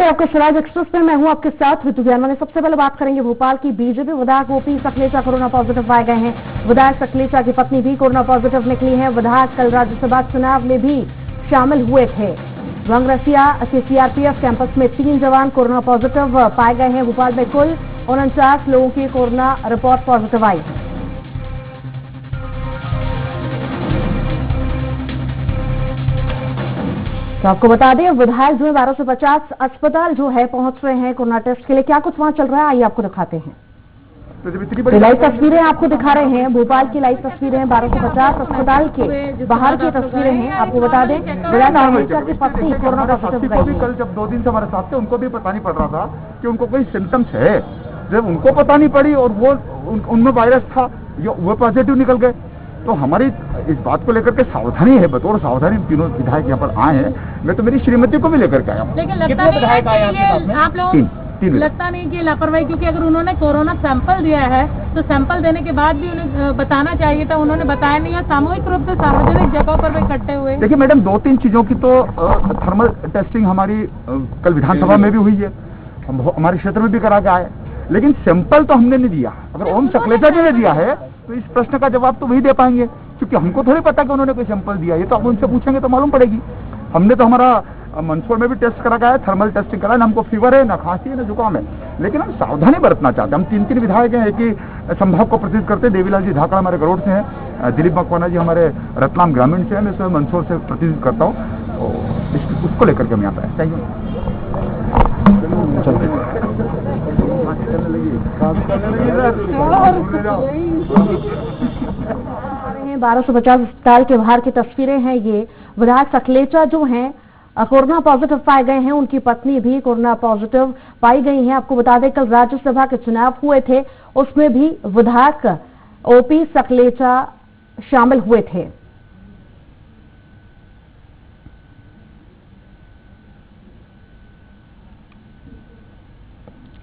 स्वागत है आपका स्वराज एक्सप्रेस में। मैं हूं आपके साथ ऋतु ज्ञानवानी। सबसे पहले बात करेंगे भोपाल की। बीजेपी विधायक ओपी सकलेचा कोरोना पॉजिटिव पाए गए हैं। विधायक सकलेचा की पत्नी भी कोरोना पॉजिटिव निकली है। विधायक कल राज्यसभा चुनाव में भी शामिल हुए थे। भंगरसिया के सीआरपीएफ कैंपस में 3 जवान कोरोना पॉजिटिव पाए गए हैं। भोपाल में कुल 49 लोगों की कोरोना रिपोर्ट पॉजिटिव आई। तो आपको बता दें, विधायक जो है 12 से 50 अस्पताल जो है पहुंच रहे हैं कोरोना टेस्ट के लिए। क्या कुछ वहां चल रहा है, आइए आपको दिखाते हैं। तो लाइव तस्वीरें आपको दिखा रहे हैं। भोपाल की लाइव तस्वीरें हैं। 12 से 50 अस्पताल के बाहर की तस्वीरें हैं। आपको बता दें, विधायक की पत्नी कोरोना पॉजिटिव को भी कल जब 2 दिन से हमारे साथ थे, उनको भी पता नहीं पड़ रहा था कि उनको कोई सिम्टम्स है। जब उनको पता नहीं पड़ी और वो उनमें वायरस था, वो पॉजिटिव निकल गए। तो हमारी इस बात को लेकर के सावधानी है, बतौर सावधानी तीनों विधायक यहाँ पर आए हैं। मैं तो मेरी श्रीमती को भी लेकर के आया हूँ। लेकिन लगता नहीं है कि आप लोग लगता नहीं कि लापरवाही, क्योंकि अगर उन्होंने कोरोना सैंपल दिया है तो सैंपल देने के बाद भी उन्हें बताना चाहिए था। उन्होंने बताया नहीं है। सामूहिक रूप से सार्वजनिक जगहों पर भी इकट्ठे हुए। देखिए मैडम, 2-3 चीजों की तो थर्मल टेस्टिंग हमारी कल विधानसभा में भी हुई है, हमारे क्षेत्र में भी करा के आए। लेकिन सैंपल तो हमने नहीं दिया। अगर ओम सकलेचा जी ने दिया है तो इस प्रश्न का जवाब तो वही दे पाएंगे, क्योंकि हमको थोड़ी पता कि उन्होंने कोई सैंपल दिया। ये तो आप उनसे पूछेंगे तो मालूम पड़ेगी। हमने तो हमारा मंदसौर में भी टेस्ट करा गया है, थर्मल टेस्टिंग करा है। ना हमको फीवर है, ना खांसी है, ना जुकाम है। लेकिन हम सावधानी बरतना चाहते हैं। हम 3 विधायक हैं, एक ही संभाग को प्रतिनिधित्व करते हैं। देवीलाल जी धाकड़ा हमारे गरोड़ से हैं, दिलीप मकवाना जी हमारे रतलाम ग्रामीण से हैं, मैं स्वयं मंदसौर से प्रतिनिधित्व करता हूँ। उसको लेकर के हम यहाँ पे आए। चाहिए 12 से 50 अस्पताल के बाहर की तस्वीरें हैं। ये विधायक सकलेचा जो हैं कोरोना पॉजिटिव पाए गए हैं। उनकी पत्नी भी कोरोना पॉजिटिव पाई गई हैं। आपको बता दें, कल राज्यसभा के चुनाव हुए थे, उसमें भी विधायक ओपी सकलेचा शामिल हुए थे।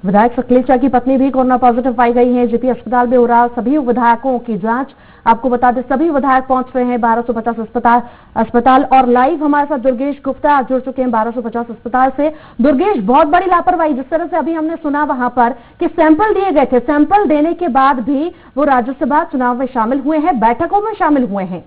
विधायक सकलेचा की पत्नी भी कोरोना पॉजिटिव पाई गई है। जेपी अस्पताल में हो रहा सभी विधायकों की जांच। आपको बता दें, सभी विधायक पहुंच रहे हैं 1250 अस्पताल। और लाइव हमारे साथ दुर्गेश गुप्ता जुड़ चुके हैं 1250 अस्पताल से। दुर्गेश, बहुत बड़ी लापरवाही, जिस तरह से अभी हमने सुना वहां पर कि सैंपल दिए गए थे, सैंपल देने के बाद भी वो राज्यसभा चुनाव में शामिल हुए हैं, बैठकों में शामिल हुए हैं।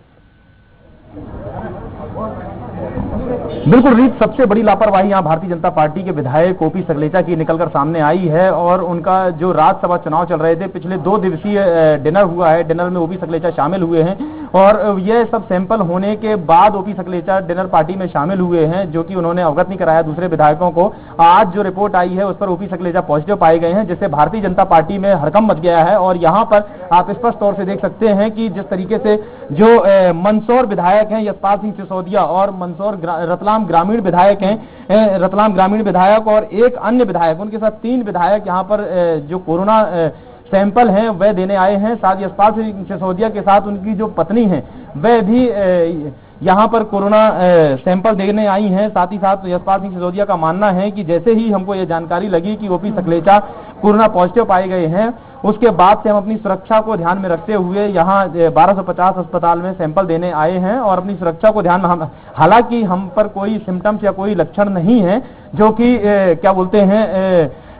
बिल्कुल रीत, सबसे बड़ी लापरवाही यहाँ भारतीय जनता पार्टी के विधायक ओपी सकलेचा की निकलकर सामने आई है। और उनका जो राज्यसभा चुनाव चल रहे थे, पिछले 2 दिवसीय डिनर हुआ है, डिनर में ओपी सकलेचा शामिल हुए हैं। और यह सब सैंपल होने के बाद ओपी सकलेचा डिनर पार्टी में शामिल हुए हैं, जो कि उन्होंने अवगत नहीं कराया दूसरे विधायकों को। आज जो रिपोर्ट आई है उस पर ओपी सकलेचा पॉजिटिव पाए गए हैं, जिससे भारतीय जनता पार्टी में हड़कंप मच गया है। और यहाँ पर आप स्पष्ट तौर से देख सकते हैं कि जिस तरीके से जो मंदसौर विधायक हैं यशपाल सिंह सिसोदिया और मंदसौर रतलाम ग्रामीण विधायक हैं, रतलाम ग्रामीण विधायक और एक अन्य विधायक, उनके साथ 3 विधायक यहाँ पर जो कोरोना सैंपल हैं वह देने आए हैं। साथ यशपाल सिंह सिसोदिया के साथ उनकी जो पत्नी है वह भी यहाँ पर कोरोना सैंपल देने आई हैं। साथ ही साथ यशपाल सिंह सिसोदिया का मानना है कि जैसे ही हमको ये जानकारी लगी कि ओपी सकलेचा कोरोना पॉजिटिव पाए गए हैं, उसके बाद से हम अपनी सुरक्षा को ध्यान में रखते हुए यहाँ 1250 अस्पताल में सैंपल देने आए हैं। और अपनी सुरक्षा को ध्यान में, हालांकि हम पर कोई सिम्टम्स या कोई लक्षण नहीं है जो कि क्या बोलते हैं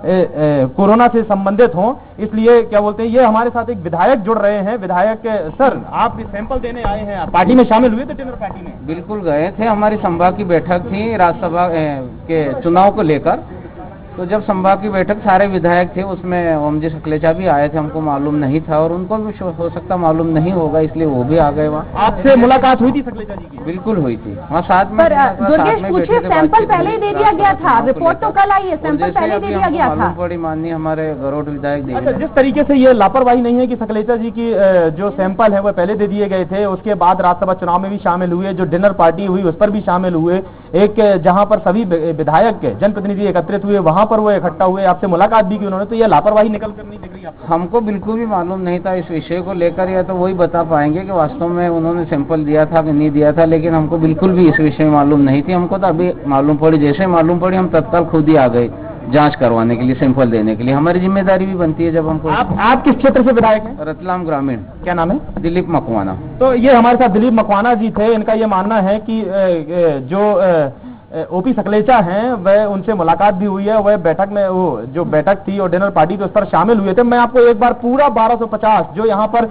कोरोना से संबंधित हों, इसलिए क्या बोलते हैं ये हमारे साथ एक विधायक जुड़ रहे हैं। विधायक सर, आप सैंपल देने आए हैं, आप पार्टी में शामिल हुए थे डिनर पार्टी में? बिल्कुल गए थे, हमारी संभाग की बैठक थी राज्यसभा के चुनाव को लेकर। तो जब संभाग की बैठक सारे विधायक थे, उसमें ओम जी सकलेचा भी आए थे। हमको मालूम नहीं था और उनको भी हो सकता मालूम नहीं होगा, इसलिए वो भी आ गए वहाँ। आपसे मुलाकात हुई थी सकलेचा जी की? बिल्कुल हुई थी, वहाँ साथ में। दुर्गेश पूछिए, सैंपल पहले ही दे दिया गया था, रिपोर्ट तो कल आई है, सैंपल पहले दे दिया गया था। बड़ी माननीय हमारे गरोड़ विधायक। अच्छा, जिस तरीके से ये लापरवाही नहीं है कि सकलेचा जी की जो सैंपल है वह पहले दे दिए गए थे, उसके बाद राज्यसभा चुनाव में भी शामिल हुए, जो डिनर पार्टी हुई उस पर भी शामिल हुए, एक जहां पर सभी विधायक जनप्रतिनिधि एकत्रित हुए वहां पर वो इकट्ठा हुए, आपसे मुलाकात भी की उन्होंने, तो यह लापरवाही निकल कर नहीं दिख रही आपको? हमको बिल्कुल भी मालूम नहीं था इस विषय को लेकर। या तो वही बता पाएंगे कि वास्तव में उन्होंने सैंपल दिया था कि नहीं दिया था, लेकिन हमको बिल्कुल भी इस विषय में मालूम नहीं थी। हमको तो अभी मालूम पड़ी, जैसे मालूम पड़ी हम तत्काल खुद ही आ गए जांच करवाने के लिए, सैंपल देने के लिए। हमारी जिम्मेदारी भी बनती है जब हमको। आप किस क्षेत्र से विधायक हैं? रतलाम ग्रामीण। क्या नाम है? दिलीप मकवाना। तो ये हमारे साथ दिलीप मकवाना जी थे। इनका ये मानना है कि जो ओपी सकलेचा हैं, वह उनसे मुलाकात भी हुई है। वह बैठक में, वो जो बैठक थी और डिनर पार्टी थी उस पर शामिल हुए थे। मैं आपको एक बार पूरा 1250 जो यहाँ पर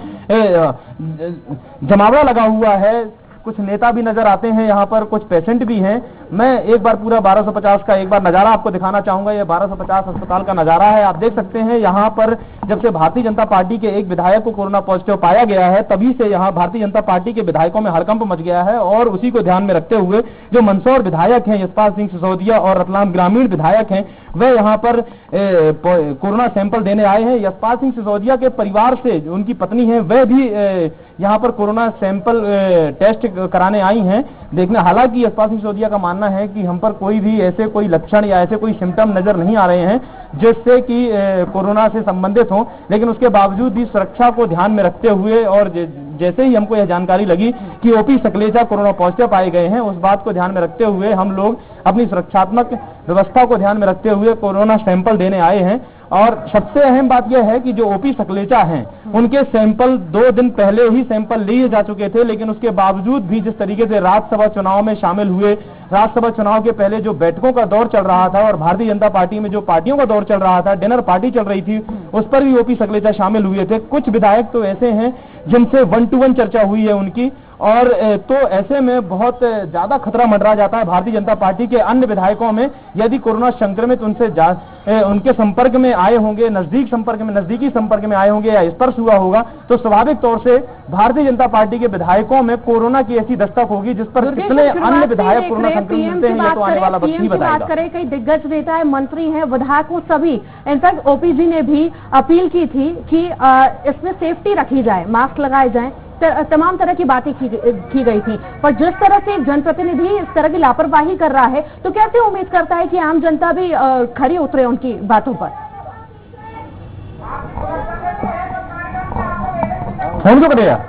जमावड़ा लगा हुआ है, कुछ नेता भी नजर आते हैं यहाँ पर, कुछ पेशेंट भी हैं, मैं एक बार पूरा 1250 का एक बार नजारा आपको दिखाना चाहूंगा। ये 1250 अस्पताल का नजारा है। आप देख सकते हैं यहाँ पर जब से भारतीय जनता पार्टी के एक विधायक को कोरोना पॉजिटिव पाया गया है, तभी से यहाँ भारतीय जनता पार्टी के विधायकों में हड़कंप मच गया है। और उसी को ध्यान में रखते हुए जो मंदसौर विधायक हैं यशपाल सिंह सिसोदिया और रतलाम ग्रामीण विधायक हैं, वे यहाँ पर कोरोना सैंपल देने आए हैं। यशपाल सिंह सिसोदिया के परिवार से जो उनकी पत्नी है, वह भी यहाँ पर कोरोना सैंपल टेस्ट कराने आई हैं देखने। हालांकि यशपाल सिंह सिसोदिया का मानना है कि हम पर कोई भी ऐसे कोई लक्षण या ऐसे कोई सिम्टम नजर नहीं आ रहे हैं जिससे कि कोरोना से संबंधित हों, लेकिन उसके बावजूद भी सुरक्षा को ध्यान में रखते हुए और जैसे ही हमको यह जानकारी लगी कि ओपी सकलेचा कोरोना पॉजिटिव पाए गए हैं, उस बात को ध्यान में रखते हुए हम लोग अपनी सुरक्षात्मक व्यवस्था को ध्यान में रखते हुए कोरोना सैंपल देने आए हैं। और सबसे अहम बात यह है कि जो ओपी सकलेचा हैं, उनके सैंपल 2 दिन पहले ही सैंपल लिए जा चुके थे, लेकिन उसके बावजूद भी जिस तरीके से राज्यसभा चुनाव में शामिल हुए, राज्यसभा चुनाव के पहले जो बैठकों का दौर चल रहा था और भारतीय जनता पार्टी में जो पार्टियों का दौर चल रहा था, डिनर पार्टी चल रही थी, उस पर भी ओपी सकलेचा शामिल हुए थे। कुछ विधायक तो ऐसे हैं जिनसे 1-to-1 चर्चा हुई है उनकी, और तो ऐसे में बहुत ज्यादा खतरा मंडरा जाता है भारतीय जनता पार्टी के अन्य विधायकों में। यदि कोरोना संक्रमित उनके संपर्क में आए होंगे, नजदीकी संपर्क में आए होंगे या स्पर्श हुआ होगा, तो स्वाभाविक तौर से भारतीय जनता पार्टी के विधायकों में कोरोना की ऐसी दस्तक होगी जिस पर कितने अन्य विधायक कोरोना संक्रमित होते हैं, ये तो आने वाला वक्त ही बताएगा। बात करें, कई दिग्गज नेता है, मंत्री हैं, विधायकों सभी, इनफैक्ट ओपी जी ने भी अपील की थी कि इसमें सेफ्टी रखी जाए, मास्क लगाए जाए, तमाम तरह की बातें की गई थी। पर जिस तरह से एक जनप्रतिनिधि इस तरह की लापरवाही कर रहा है, तो कैसे उम्मीद करता है कि आम जनता भी खरी उतरे उनकी बातों पर? फोन क्यों कटेगा?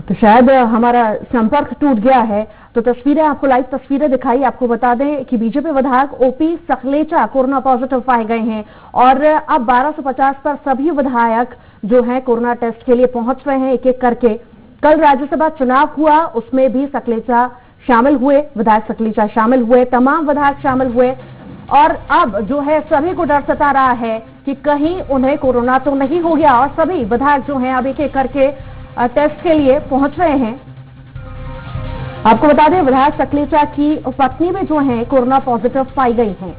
तो शायद हमारा संपर्क टूट गया है। तो तस्वीरें आपको, लाइव तस्वीरें दिखाई। आपको बता दें कि बीजेपी विधायक ओपी सकलेचा कोरोना पॉजिटिव पाए गए हैं और अब 1250 पर सभी विधायक जो हैं कोरोना टेस्ट के लिए पहुंच रहे हैं एक एक करके। कल राज्यसभा चुनाव हुआ, उसमें भी सकलेचा शामिल हुए, विधायक सकलेचा शामिल हुए, तमाम विधायक शामिल हुए। और अब जो है सभी को डर सता रहा है कि कहीं उन्हें कोरोना तो नहीं हो गया, और सभी विधायक जो हैं अब एक एक करके टेस्ट के लिए पहुंच रहे हैं। आपको बता दें विधायक सकलेचा की पत्नी भी जो है कोरोना पॉजिटिव पाई गई हैं।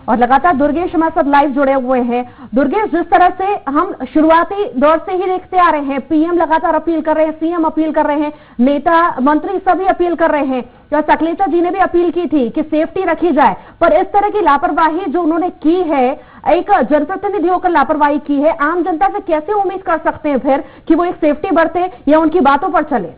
और लगातार दुर्गेश हमारे साथ लाइव जुड़े हुए हैं। दुर्गेश, जिस तरह से हम शुरुआती दौर से ही देखते आ रहे हैं, पीएम लगातार अपील कर रहे हैं, सीएम अपील कर रहे हैं, नेता मंत्री सभी अपील कर रहे हैं, तो सकलेचा जी ने भी अपील की थी कि सेफ्टी रखी जाए, पर इस तरह की लापरवाही जो उन्होंने की है, एक जनप्रतिनिधि होकर लापरवाही की है, आम जनता से कैसे उम्मीद कर सकते हैं फिर कि वो एक सेफ्टी बरते या उनकी बातों पर चले?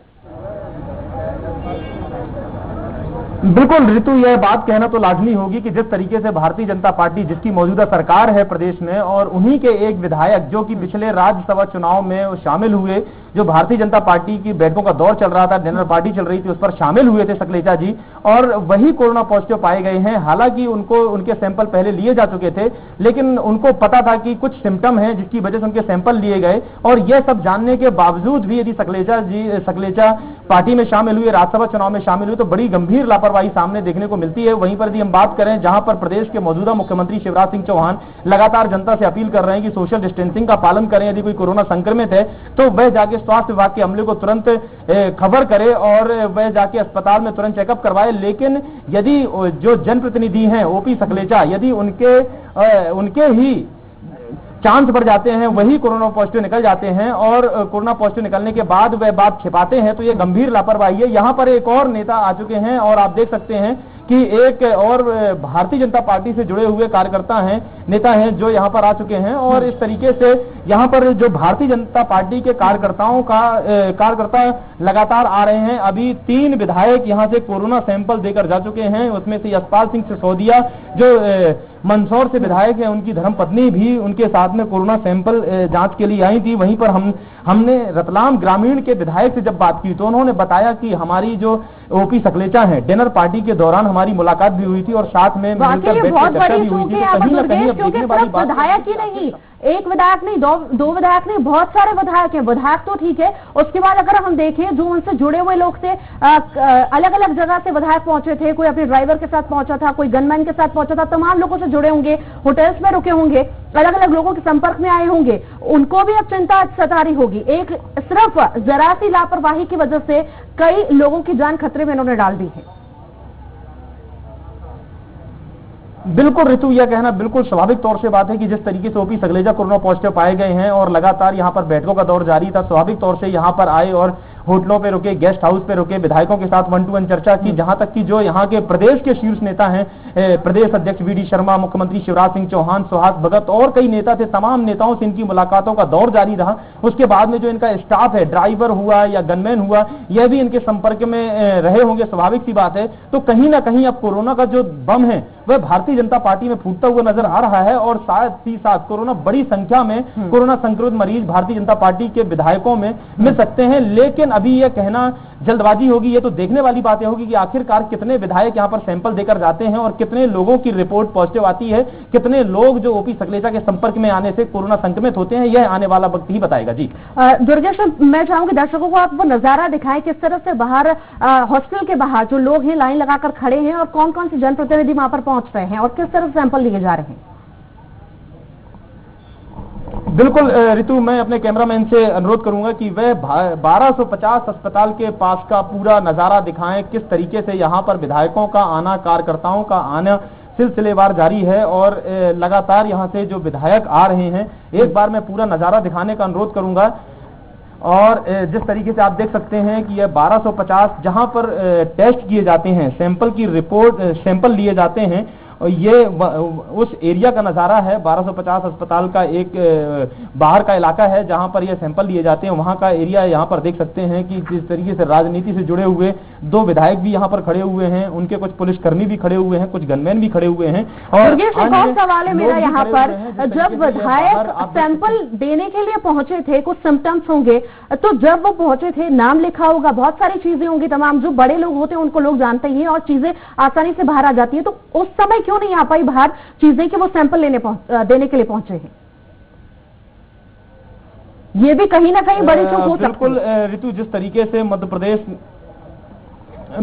बिल्कुल ऋतु, यह बात कहना तो लाजमी होगी कि जिस तरीके से भारतीय जनता पार्टी, जिसकी मौजूदा सरकार है प्रदेश में, और उन्हीं के एक विधायक जो कि पिछले राज्यसभा चुनाव में शामिल हुए, जो भारतीय जनता पार्टी की बैठकों का दौर चल रहा था, डिनर पार्टी चल रही थी, उस पर शामिल हुए थे सकलेचा जी, और वही कोरोना पॉजिटिव पाए गए हैं। हालांकि उनके सैंपल पहले लिए जा चुके थे, लेकिन उनको पता था कि कुछ सिम्टम है जिसकी वजह से उनके सैंपल लिए गए। और यह सब जानने के बावजूद भी यदि सकलेचा पार्टी में शामिल हुए, राज्यसभा चुनाव में शामिल हुए, तो बड़ी गंभीर लापरवाही सामने देखने को मिलती है। वहीं पर यदि हम बात करें, जहां पर प्रदेश के मौजूदा मुख्यमंत्री शिवराज सिंह चौहान लगातार जनता से अपील कर रहे हैं कि सोशल डिस्टेंसिंग का पालन करें, यदि कोई कोरोना संक्रमित है तो वह जाके स्वास्थ्य विभाग के अमले को तुरंत खबर करे और वह जाके अस्पताल में तुरंत चेकअप करवाए। लेकिन यदि जो जनप्रतिनिधि हैं ओपी सकलेचा, यदि उनके ही चांस बढ़ जाते हैं, वही कोरोना पॉजिटिव निकल जाते हैं, और कोरोना पॉजिटिव निकलने के बाद वह बात छिपाते हैं, तो ये गंभीर लापरवाही है। यहां पर एक और नेता आ चुके हैं और आप देख सकते हैं कि एक और भारतीय जनता पार्टी से जुड़े हुए नेता हैं जो यहां पर आ चुके हैं। और इस तरीके से यहां पर जो भारतीय जनता पार्टी के कार्यकर्ता लगातार आ रहे हैं। अभी 3 विधायक यहां से कोरोना सैंपल देकर जा चुके हैं, उसमें से यशपाल सिंह सिसोदिया जो मंदसौर से विधायक हैं, उनकी धर्मपत्नी भी उनके साथ में कोरोना सैंपल जांच के लिए आई थी। वहीं पर हमने रतलाम ग्रामीण के विधायक से जब बात की तो उन्होंने बताया कि हमारी जो ओपी सकलेचा है, डिनर पार्टी के दौरान हमारी मुलाकात भी हुई थी और साथ में मिलकर बैठ के चर्चा भी हुई थी। तो कहीं ना कहीं अब देखने वाली बात विधायक ही नहीं, एक विधायक नहीं, दो विधायक नहीं, बहुत सारे विधायक हैं। विधायक तो ठीक है, उसके बाद अगर हम देखें जो उनसे जुड़े हुए लोग थे, अलग अलग जगह से विधायक पहुंचे थे, कोई अपने ड्राइवर के साथ पहुंचा था, कोई गनमैन के साथ पहुंचा था, तमाम लोगों से जुड़े होंगे, होटल्स में रुके होंगे, अलग अलग लोगों के संपर्क में आए होंगे, उनको भी अब चिंता सता रही होगी। एक सिर्फ जरा सी लापरवाही की वजह से कई लोगों की जान खतरे में इन्होंने डाल दी है। बिल्कुल ऋतु, यह कहना बिल्कुल स्वाभाविक तौर से बात है कि जिस तरीके से ओपी सकलेचा कोरोना पॉजिटिव पाए गए हैं और लगातार यहां पर बैठकों का दौर जारी था, स्वाभाविक तौर से यहां पर आए और होटलों पे रुके, गेस्ट हाउस पे रुके, विधायकों के साथ 1-to-1 चर्चा की। जहां तक कि जो यहां के प्रदेश के शीर्ष नेता हैं, प्रदेश अध्यक्ष वी.डी. शर्मा, मुख्यमंत्री शिवराज सिंह चौहान, सुहास भगत और कई नेता थे, तमाम नेताओं से इनकी मुलाकातों का दौर जारी रहा। उसके बाद में जो इनका स्टाफ है, ड्राइवर हुआ या गनमैन हुआ, यह भी इनके संपर्क में रहे होंगे, स्वाभाविक सी बात है। तो कहीं ना कहीं अब कोरोना का जो बम है वह भारतीय जनता पार्टी में फूटता हुआ नजर आ रहा है और साथ ही साथ कोरोना बड़ी संख्या में कोरोना संक्रमित मरीज भारतीय जनता पार्टी के विधायकों में मिल सकते हैं। लेकिन अभी यह कहना जल्दबाजी होगी, ये तो देखने वाली बातें होगी कि आखिरकार कितने विधायक यहां पर सैंपल देकर जाते हैं और कितने लोगों की रिपोर्ट पॉजिटिव आती है, कितने लोग जो ओपी सकलेचा के संपर्क में आने से कोरोना संक्रमित होते हैं, यह आने वाला वक्त ही बताएगा। जी दुर्गेश, मैं चाहूंगी दर्शकों को आप वो नजारा दिखाएं किस तरह से बाहर हॉस्टल के बाहर जो लोग हैं लाइन लगाकर खड़े हैं और कौन कौन से जनप्रतिनिधि वहां पर पहुंच रहे हैं और किस तरह से सैंपल लिए जा रहे हैं। बिल्कुल ऋतु, मैं अपने कैमरामैन से अनुरोध करूंगा कि वह 1250 अस्पताल के पास का पूरा नजारा दिखाएं, किस तरीके से यहां पर विधायकों का आना, कार्यकर्ताओं का आना सिलसिलेवार जारी है और लगातार यहां से जो विधायक आ रहे हैं, एक बार मैं पूरा नजारा दिखाने का अनुरोध करूंगा। और जिस तरीके से आप देख सकते हैं कि यह 1250 जहां पर टेस्ट किए जाते हैं, सैंपल की रिपोर्ट, सैंपल लिए जाते हैं, और ये उस एरिया का नजारा है। 1250 अस्पताल का एक बाहर का इलाका है जहां पर ये सैंपल लिए जाते हैं, वहां का एरिया यहां पर देख सकते हैं कि जिस तरीके से राजनीति से जुड़े हुए 2 विधायक भी यहां पर खड़े हुए हैं, उनके कुछ पुलिसकर्मी भी खड़े हुए हैं, कुछ गनमैन भी खड़े हुए हैं। और एक और सवाल है मेरा यहाँ पर, जब विधायक सैंपल देने के लिए पहुंचे थे, कुछ सिम्टम्स होंगे, तो जब वो पहुंचे थे नाम लिखा होगा, बहुत सारी चीजें होंगी, तमाम जो बड़े लोग होते हैं उनको लोग जानते ही हैं और चीजें आसानी से बाहर आ जाती है, तो उस समय क्यों नहीं आ पाई बाहर चीजें कि वो सैंपल देने के लिए पहुंचे हैं? ये भी कहीं ना कहीं बड़ी चूक हो सकती है। बिल्कुल ऋतु, जिस तरीके से मध्य प्रदेश,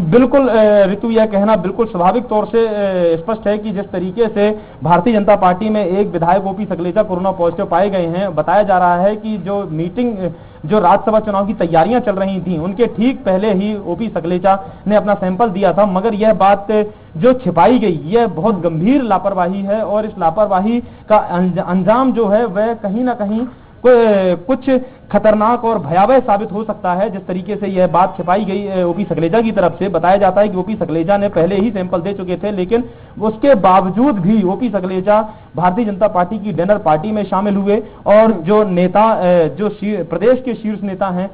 बिल्कुल ऋतु, यह कहना बिल्कुल स्वाभाविक तौर से स्पष्ट है कि जिस तरीके से भारतीय जनता पार्टी में एक विधायक ओपी सकलेचा कोरोना पॉजिटिव पाए गए हैं, बताया जा रहा है कि जो मीटिंग, जो राज्यसभा चुनाव की तैयारियां चल रही थी, उनके ठीक पहले ही ओपी सकलेचा ने अपना सैंपल दिया था। मगर यह बात जो छिपाई गई, यह बहुत गंभीर लापरवाही है और इस लापरवाही का अंजाम जो है वह कहीं ना कहीं कुछ खतरनाक और भयावह साबित हो सकता है। जिस तरीके से यह बात छिपाई गई ओपी सकलेचा की तरफ से, बताया जाता है कि ओपी सकलेचा ने पहले ही सैंपल दे चुके थे, लेकिन उसके बावजूद भी ओपी सकलेचा भारतीय जनता पार्टी की डिनर पार्टी में शामिल हुए और जो नेता, जो प्रदेश के शीर्ष नेता हैं,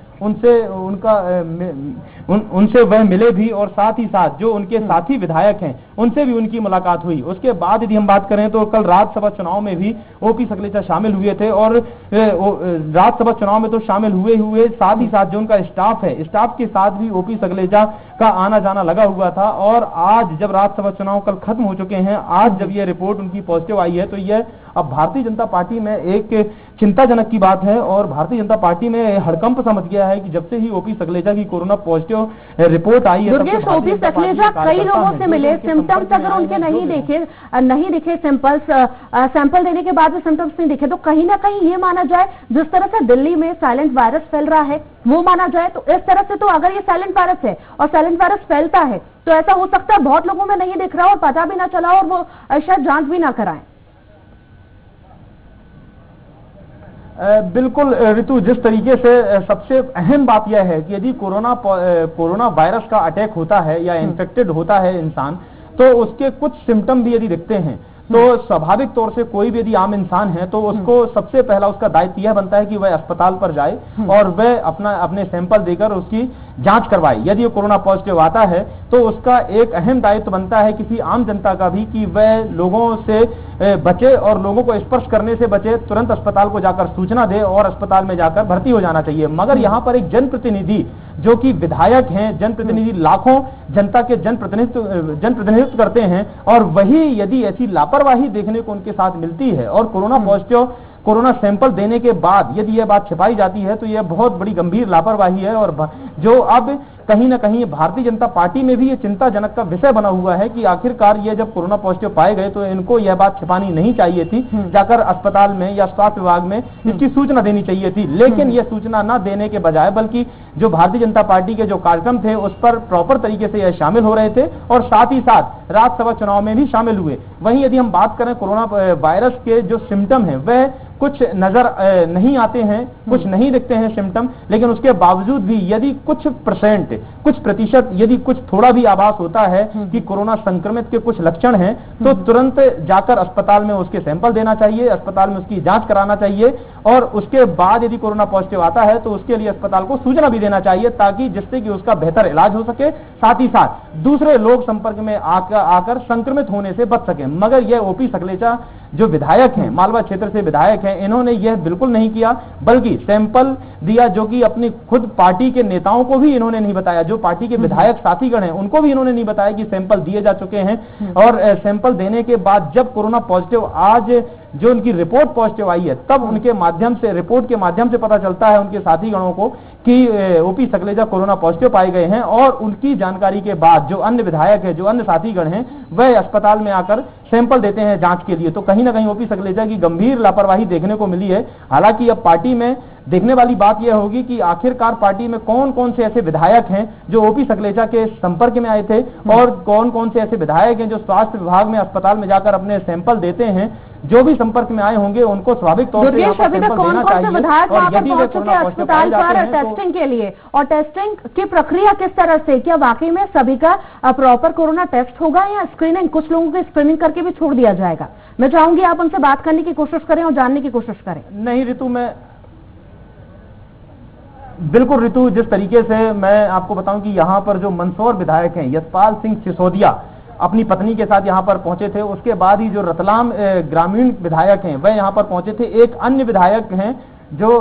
उनसे वह मिले भी और साथ ही साथ जो उनके साथी विधायक हैं उनसे भी उनकी मुलाकात हुई। उसके बाद यदि हम बात करें तो कल राज्यसभा चुनाव में भी ओपी सकलेचा शामिल हुए थे और राज्यसभा चुनाव में तो शामिल हुए साथ ही साथ जो उनका स्टाफ है, स्टाफ के साथ भी ओपी सकलेचा का आना जाना लगा हुआ था। और आज जब राज्यसभा चुनाव कल खत्म हो चुके हैं, आज जब यह रिपोर्ट उनकी पॉजिटिव आई है, तो यह अब भारतीय जनता पार्टी में एक चिंताजनक की बात है और भारतीय जनता पार्टी में हड़कंप समझ गया है कि जब से ही ओपी सकलेचा की कोरोना पॉजिटिव रिपोर्ट आई है, दुर्गेश, ओपी सकलेचा कई लोगों से मिले, सिम्टम्स अगर उनके नहीं दिखे सैंपल देने के बाद सिम्टम्स नहीं दिखे, तो कहीं ना कहीं ये माना जाए जिस तरह से दिल्ली में साइलेंट वायरस फैल रहा है वो माना जाए, तो इस तरह से तो अगर ये साइलेंट वायरस है और साइलेंट वायरस फैलता है तो ऐसा हो सकता है बहुत लोगों में नहीं दिख रहा और पता भी ना चला और वो शायद जांच भी ना कराएं। बिल्कुल ऋतु, जिस तरीके से सबसे अहम बात यह है कि यदि कोरोना वायरस का अटैक होता है या इन्फेक्टेड होता है इंसान, तो उसके कुछ सिम्टम भी यदि दिखते हैं तो स्वाभाविक तौर से कोई भी यदि आम इंसान है तो उसको सबसे पहला उसका दायित्व यह बनता है कि वह अस्पताल पर जाए और वह अपने सैंपल देकर उसकी जांच करवाए। यदि वो कोरोना पॉजिटिव आता है तो उसका एक अहम दायित्व बनता है किसी आम जनता का भी कि वह लोगों से बचे और लोगों को स्पर्श करने से बचे, तुरंत अस्पताल को जाकर सूचना दे और अस्पताल में जाकर भर्ती हो जाना चाहिए। मगर यहाँ पर एक जनप्रतिनिधि जो कि विधायक हैं, जनप्रतिनिधि लाखों जनता के जनप्रतिनिधित्व करते हैं, और वही यदि ऐसी लापरवाही देखने को उनके साथ मिलती है और कोरोना पॉजिटिव कोरोना सैंपल देने के बाद यदि यह बात छिपाई जाती है तो यह बहुत बड़ी गंभीर लापरवाही है, और जो अब कहीं ना कहीं भारतीय जनता पार्टी में भी ये चिंताजनक का विषय बना हुआ है कि आखिरकार ये जब कोरोना पॉजिटिव पाए गए तो इनको यह बात छिपानी नहीं चाहिए थी, जाकर अस्पताल में या स्वास्थ्य विभाग में इसकी सूचना देनी चाहिए थी। लेकिन यह सूचना न देने के बजाय बल्कि जो भारतीय जनता पार्टी के जो कार्यक्रम थे उस पर प्रॉपर तरीके से यह शामिल हो रहे थे और साथ ही साथ राज्यसभा चुनाव में भी शामिल हुए। वहीं यदि हम बात करें कोरोना वायरस के जो सिम्टम है वह कुछ नजर नहीं आते हैं, कुछ नहीं दिखते हैं सिम्टम, लेकिन उसके बावजूद भी यदि कुछ प्रतिशत यदि कुछ थोड़ा भी आभास होता है कि कोरोना संक्रमित के कुछ लक्षण हैं तो तुरंत जाकर अस्पताल में उसके सैंपल देना चाहिए, अस्पताल में उसकी जांच कराना चाहिए, और उसके बाद यदि कोरोना पॉजिटिव आता है तो उसके लिए अस्पताल को सूचना भी देना चाहिए ताकि जिससे कि उसका बेहतर इलाज हो सके, साथ ही साथ दूसरे लोग संपर्क में आकर संक्रमित होने से बच सके। मगर यह ओपी सकलेचा जो विधायक हैं, मालवा क्षेत्र से विधायक हैं, इन्होंने यह बिल्कुल नहीं किया, बल्कि सैंपल दिया जो कि अपनी खुद पार्टी के नेताओं को भी इन्होंने नहीं बताया, जो पार्टी के विधायक साथीगण हैं उनको भी इन्होंने नहीं बताया कि सैंपल दिए जा चुके हैं। और सैंपल देने के बाद जब कोरोना पॉजिटिव आज जो उनकी रिपोर्ट पॉजिटिव आई है तब उनके माध्यम से, रिपोर्ट के माध्यम से पता चलता है उनके साथीगणों को कि ओपी सकलेचा कोरोना पॉजिटिव पाए गए हैं, और उनकी जानकारी के बाद जो अन्य विधायक है, जो अन्य साथीगण हैं, वह अस्पताल में आकर सैंपल देते हैं जांच के लिए। तो कहीं ना कहीं ओपी सकलेचा की गंभीर लापरवाही देखने को मिली है। हालांकि अब पार्टी में देखने वाली बात यह होगी कि आखिरकार पार्टी में कौन कौन से ऐसे विधायक हैं जो ओपी सकलेचा के संपर्क में आए थे और कौन कौन से ऐसे विधायक हैं जो स्वास्थ्य विभाग में अस्पताल में जाकर अपने सैंपल देते हैं। जो भी संपर्क में आए होंगे उनको स्वाभाविक तौर से अभी तक कौन कौन से विधायक वहां पर पहुंच चुके हैं अस्पताल पर टेस्टिंग के लिए, और टेस्टिंग की प्रक्रिया किस तरह से, क्या वाकई में सभी का प्रॉपर कोरोना टेस्ट होगा या स्क्रीनिंग, कुछ लोगों की स्क्रीनिंग करके भी छोड़ दिया जाएगा? मैं चाहूंगी आप उनसे बात करने की कोशिश करें और जानने की कोशिश करें। नहीं ऋतु, मैं बिल्कुल ऋतु, जिस तरीके से मैं आपको बताऊं कि यहाँ पर जो मंदसौर विधायक हैं यशपाल सिंह सिसोदिया अपनी पत्नी के साथ यहाँ पर पहुंचे थे, उसके बाद ही जो रतलाम ग्रामीण विधायक हैं वह यहाँ पर पहुंचे थे। एक अन्य विधायक हैं जो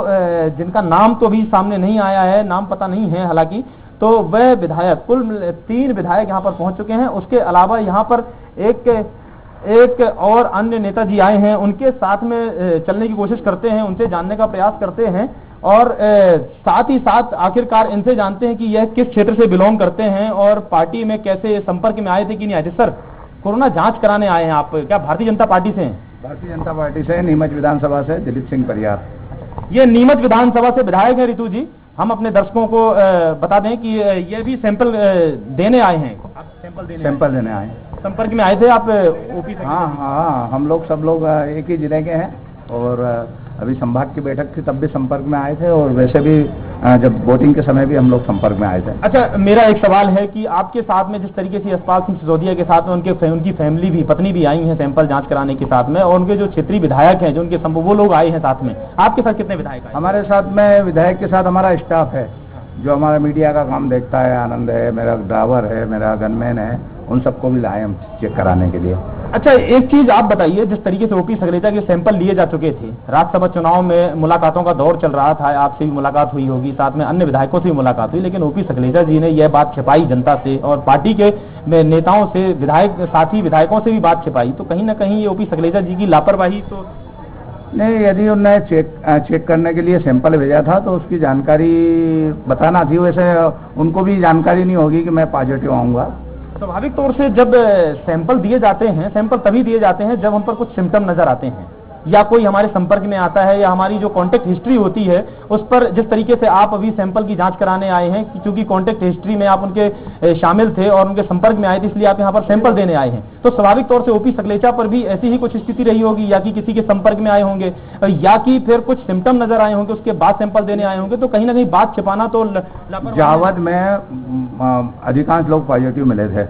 जिनका नाम तो अभी सामने नहीं आया है, नाम पता नहीं है हालांकि, तो वह विधायक, कुल 3 विधायक यहाँ पर पहुंच चुके हैं। उसके अलावा यहाँ पर एक और अन्य नेताजी आए हैं, उनके साथ में चलने की कोशिश करते हैं, उनसे जानने का प्रयास करते हैं और साथ ही साथ आखिरकार इनसे जानते हैं कि यह किस क्षेत्र से बिलोंग करते हैं और पार्टी में कैसे संपर्क में आए थे कि नहीं आए थे। सर, कोरोना जांच कराने आए हैं आप, क्या भारतीय जनता पार्टी से हैं? भारतीय जनता पार्टी से, नीमच विधानसभा से दिलीप सिंह परियार। ये नीमच विधानसभा से विधायक है ऋतु जी। हम अपने दर्शकों को बता दें कि ये भी सैंपल देने आए हैं। आप सैंपल देने आए, संपर्क में आए थे आप ओपी? हाँ, हम लोग सब लोग एक ही जिले के हैं और अभी संभाग की बैठक थी तब भी संपर्क में आए थे, और वैसे भी जब वोटिंग के समय भी हम लोग संपर्क में आए थे। अच्छा, मेरा एक सवाल है कि आपके साथ में जिस तरीके से यशपाल सिंह सिसोदिया के साथ में उनकी फैमिली भी, पत्नी भी आई है सैंपल जांच कराने के साथ में, और उनके जो क्षेत्रीय विधायक हैं जो उनके वो लोग आए हैं साथ में, आपके साथ कितने विधायक आए? हमारे साथ में विधायक के साथ हमारा स्टाफ है जो हमारा मीडिया का काम देखता है, आनंद है, मेरा ड्राइवर है, मेरा गनमैन है, उन सबको भी लाए हम चेक कराने के लिए। अच्छा, एक चीज आप बताइए, जिस तरीके से ओपी सकलेचा के सैंपल लिए जा चुके थे, राज्यसभा चुनाव में मुलाकातों का दौर चल रहा था, आपसे भी मुलाकात हुई होगी, साथ में अन्य विधायकों से भी मुलाकात हुई, लेकिन ओपी सकलेचा जी ने यह बात छिपाई जनता से और पार्टी के नेताओं से, साथी विधायकों से भी बात छिपाई, तो कहीं ना कहीं ये ओपी सकलेचा जी की लापरवाही तो नहीं। यदि उन्होंने चेक करने के लिए सैंपल भेजा था तो उसकी जानकारी बताना थी, वैसे उनको भी जानकारी नहीं होगी कि मैं पॉजिटिव आऊंगा। स्वाभाविक तौर से जब सैंपल दिए जाते हैं, सैंपल तभी दिए जाते हैं जब हम पर कुछ सिम्टम नजर आते हैं या कोई हमारे संपर्क में आता है या हमारी जो कॉन्टेक्ट हिस्ट्री होती है उस पर, जिस तरीके से आप अभी सैंपल की जांच कराने आए हैं क्योंकि कॉन्टेक्ट हिस्ट्री में आप उनके शामिल थे और उनके संपर्क में आए थे, इसलिए आप यहाँ पर सैंपल देने आए हैं, तो स्वाभाविक तौर से ओपी सकलेचा पर भी ऐसी ही कुछ स्थिति रही होगी, या कि किसी के संपर्क में आए होंगे या कि फिर कुछ सिम्टम नजर आए होंगे, उसके बाद सैंपल देने आए होंगे, तो कहीं ना कहीं बात छिपाना तो जावद में अधिकांश लोग पॉजिटिव मिले थे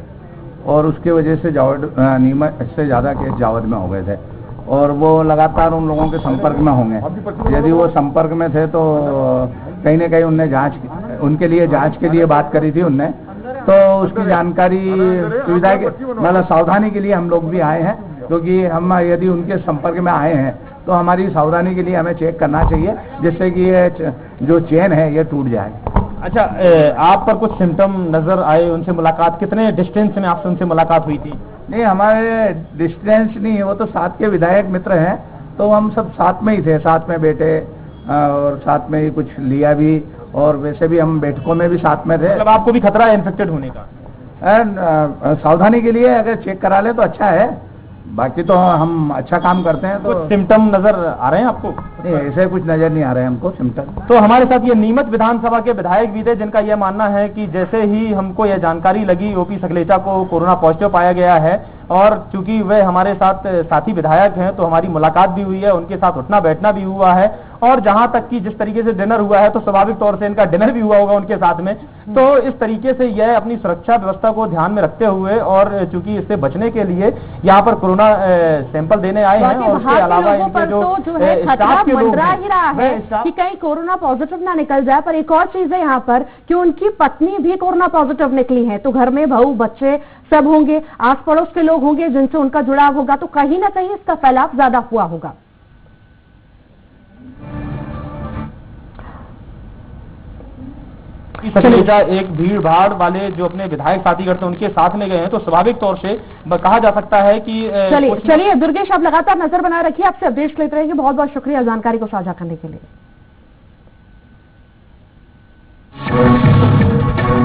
और उसके वजह से नीमच से ज्यादा केस जावद में हो गए थे और वो लगातार उन लोगों के संपर्क में होंगे। यदि वो संपर्क में थे तो कहीं न कहीं उनके लिए जांच के लिए बात करी थी उनने, तो उसकी जानकारी सुविधा के मतलब सावधानी के लिए हम लोग भी आए हैं, क्योंकि हम यदि उनके संपर्क में आए हैं तो हमारी सावधानी के लिए हमें चेक करना चाहिए, जिससे कि ये जो चेन है ये टूट जाए। अच्छा, आप पर कुछ सिम्टम नजर आए, उनसे मुलाकात कितने डिस्टेंस में आपसे उनसे मुलाकात हुई थी? नहीं, हमारे डिस्टेंस नहीं है, वो तो साथ के विधायक मित्र हैं, तो हम सब साथ में ही थे, साथ में बैठे और साथ में ही कुछ लिया भी, और वैसे भी हम बैठकों में भी साथ में थे। मतलब आपको भी खतरा है इन्फेक्टेड होने का? सावधानी के लिए अगर चेक करा ले तो अच्छा है, बाकी तो हम अच्छा काम करते हैं। तो कुछ सिम्टम नजर आ रहे हैं आपको? नहीं, ऐसे कुछ नजर नहीं आ रहे हैं हमको सिम्टम। तो हमारे साथ ये नीमच विधानसभा के विधायक भी थे, जिनका यह मानना है कि जैसे ही हमको यह जानकारी लगी ओपी सकलेचा को कोरोना पॉजिटिव पाया गया है, और चूंकि वे हमारे साथ साथी विधायक हैं, तो हमारी मुलाकात भी हुई है, उनके साथ उठना बैठना भी हुआ है, और जहां तक कि जिस तरीके से डिनर हुआ है तो स्वाभाविक तौर से इनका डिनर भी हुआ होगा उनके साथ में। तो इस तरीके से यह अपनी सुरक्षा व्यवस्था को ध्यान में रखते हुए, और चूंकि इससे बचने के लिए यहाँ पर कोरोना सैंपल देने आए हैं, और उसके अलावा इनके जो स्टाफ के लोग हैं कि कहीं कोरोना पॉजिटिव ना निकल जाए। पर एक और चीज है यहाँ पर कि उनकी पत्नी भी कोरोना पॉजिटिव निकली है, तो घर में बहू बच्चे सब होंगे, आस पड़ोस के लोग होंगे जिनसे उनका जुड़ाव होगा, तो कहीं ना कहीं इसका फैलाव ज्यादा हुआ होगा। सकलेचा एक भीड़ भाड़ वाले जो अपने विधायक साथी करते हैं उनके साथ में गए हैं, तो स्वाभाविक तौर से कहा जा सकता है कि चलिए दुर्गेश, आप लगातार नजर बनाए रखिए, आपसे अपडेट लेते रहेंगे। बहुत बहुत शुक्रिया जानकारी को साझा करने के लिए।